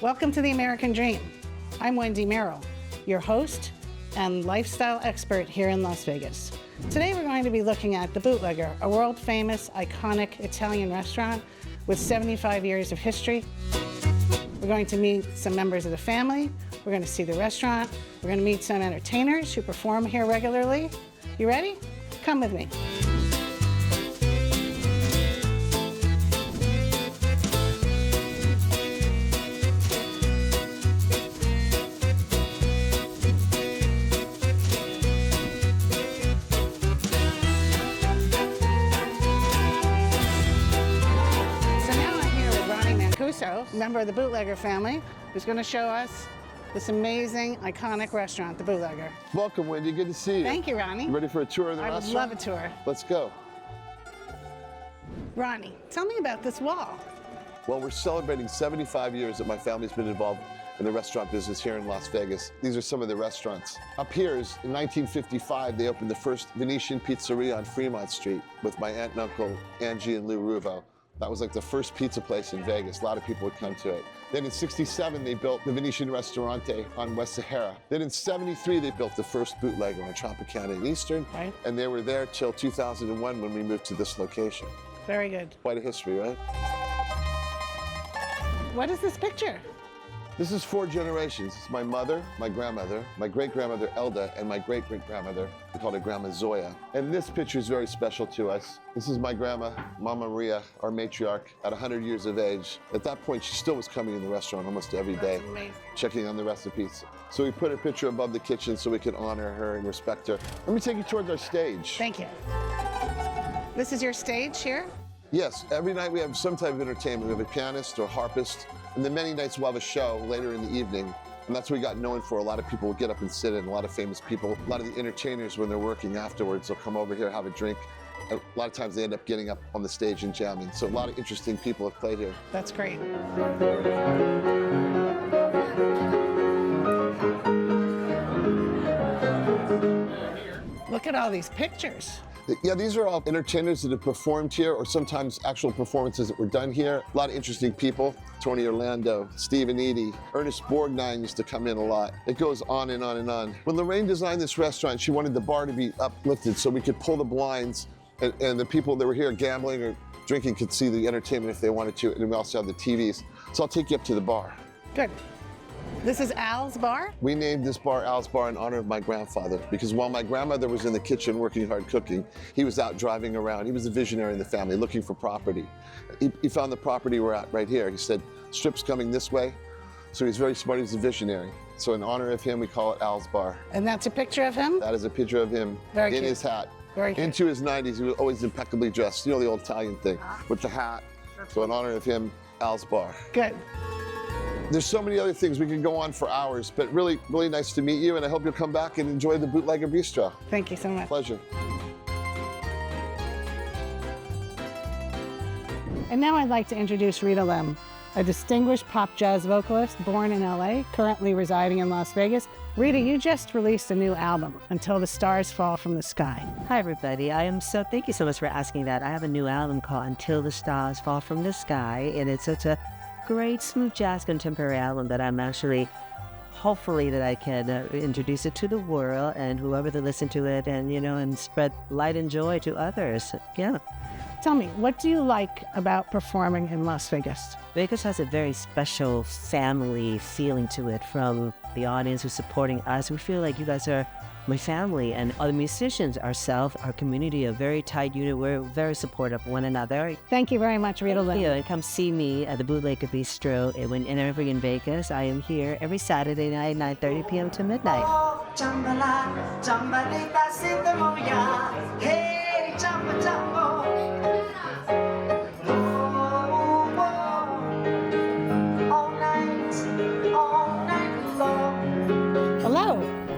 Welcome to the American Dream. I'm Wendy Merrill, your host and lifestyle expert here in Las Vegas. Today we're going to be looking at the Bootlegger, a world-famous, iconic Italian restaurant with 75 years of history. We're going to meet some members of the family. We're going to see the restaurant. We're going to meet some entertainers who perform here regularly. You ready? Come with me. Member of the Bootlegger family, who's going to show us this amazing, iconic restaurant, the Bootlegger. Welcome, Wendy. Good to see you. Thank you, Ronnie. You ready for a tour of the restaurant? I would love a tour. Let's go. Ronnie, tell me about this wall. Well, we're celebrating 75 years that my family's been involved in the restaurant business here in Las Vegas. These are some of the restaurants. Up here is, in 1955, they opened the first Venetian pizzeria on Fremont Street with my aunt and uncle, Angie and Lou Ruvo. That was like the first pizza place in Vegas. A lot of people would come to it. Then in '67, they built the Venetian Ristorante on West Sahara. Then in '73, they built the first Bootlegger on Tropicana and Eastern. Right. And they were there till 2001 when we moved to this location. Very good. Quite a history, right? What is this picture? This is 4 generations. It's my mother, my grandmother, my great-grandmother Elda, and my great-great-grandmother. We called her Grandma Zoya. And this picture is very special to us. This is my grandma, Mama Maria, our matriarch, at 100 years of age. At that point, she still was coming in the restaurant almost every day. That's amazing. Checking on the recipes. So we put her picture above the kitchen so we could honor her and respect her. Let me take you towards our stage. Thank you. This is your stage here? Yes, every night we have some type of entertainment. We have a pianist or a harpist, and then many nights we'll have a show later in the evening. And that's what we got known for. A lot of people will get up and sit in, a lot of famous people. A lot of the entertainers, when they're working afterwards, they'll come over here, have a drink. A lot of times they end up getting up on the stage and jamming. So a lot of interesting people have played here. That's great. Look at all these pictures. Yeah, these are all entertainers that have performed here, or sometimes actual performances that were done here. A lot of interesting people. Tony Orlando, Stephen Eady, Ernest Borgnine used to come in a lot. It goes on and on and on. When Lorraine designed this restaurant, she wanted the bar to be uplifted so we could pull the blinds and the people that were here gambling or drinking could see the entertainment if they wanted to, and we also have the TVs. So I'll take you up to the bar. Good. This is Al's Bar? We named this bar Al's Bar in honor of my grandfather, because while my grandmother was in the kitchen working hard cooking, he was out driving around. He was a visionary in the family, looking for property. He found the property we're at right here. He said, Strip's coming this way. So he's very smart, he's a visionary. So in honor of him, we call it Al's Bar. And that's a picture of him? That is a picture of him in his hat. Very cute. Into his 90s, he was always impeccably dressed. You know the old Italian thing, with the hat. So in honor of him, Al's Bar. Good. There's so many other things. We could go on for hours, but really, really nice to meet you, and I hope you'll come back and enjoy the Bootlegger Bistro. Thank you so much. Pleasure. And now I'd like to introduce Rita Lem, a distinguished pop jazz vocalist born in LA, currently residing in Las Vegas. Rita, you just released a new album, Until the Stars Fall from the Sky. Hi, everybody. Thank you so much for asking that. I have a new album called Until the Stars Fall from the Sky, and it's such a great smooth jazz contemporary album that I'm actually, hopefully that I can introduce it to the world and whoever to listen to it and spread light and joy to others. Yeah. Tell me, what do you like about performing in Las Vegas? Vegas has a very special family feeling to it from the audience who's supporting us. We feel like you guys are my family, and other musicians, ourselves, our community, a very tight unit. We're very supportive of one another. Thank you very much, Rita Lem. And come see me at the Bootlegger Bistro whenever in Vegas. I am here every Saturday night, 9:30 p.m. to midnight.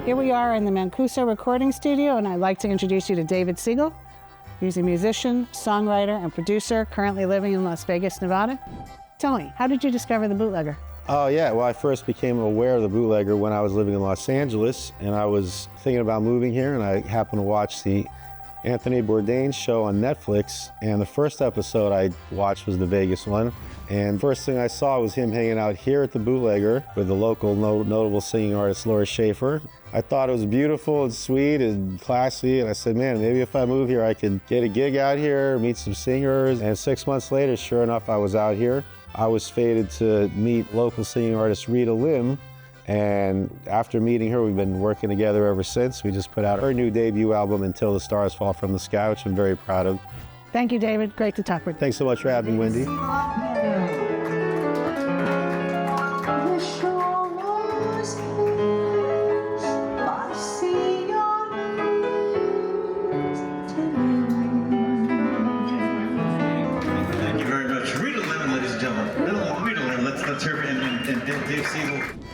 Here we are in the Mancuso recording studio, and I'd like to introduce you to David Siegel. He's a musician, songwriter, and producer currently living in Las Vegas, Nevada. Tell me, how did you discover the Bootlegger? Oh yeah, well I first became aware of the Bootlegger when I was living in Los Angeles, and I was thinking about moving here, and I happened to watch the Anthony Bourdain's show on Netflix, and the first episode I watched was the Vegas one. And first thing I saw was him hanging out here at the Bootlegger with the local notable singing artist Laura Schaefer. I thought it was beautiful and sweet and classy, and I said, man, maybe if I move here I could get a gig out here, meet some singers. And 6 months later, sure enough, I was out here. I was fated to meet local singing artist Rita Lim, and after meeting her, we've been working together ever since. We just put out her new debut album, Until the Stars Fall from the Sky, which I'm very proud of. Thank you, David. Great to talk with you. Thanks so much for having me, Wendy.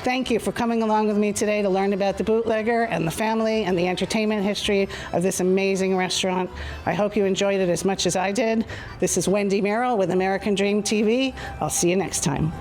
Thank you for coming along with me today to learn about the Bootlegger and the family and the entertainment history of this amazing restaurant. I hope you enjoyed it as much as I did. This is Wendy Merrill with American Dream TV. I'll see you next time.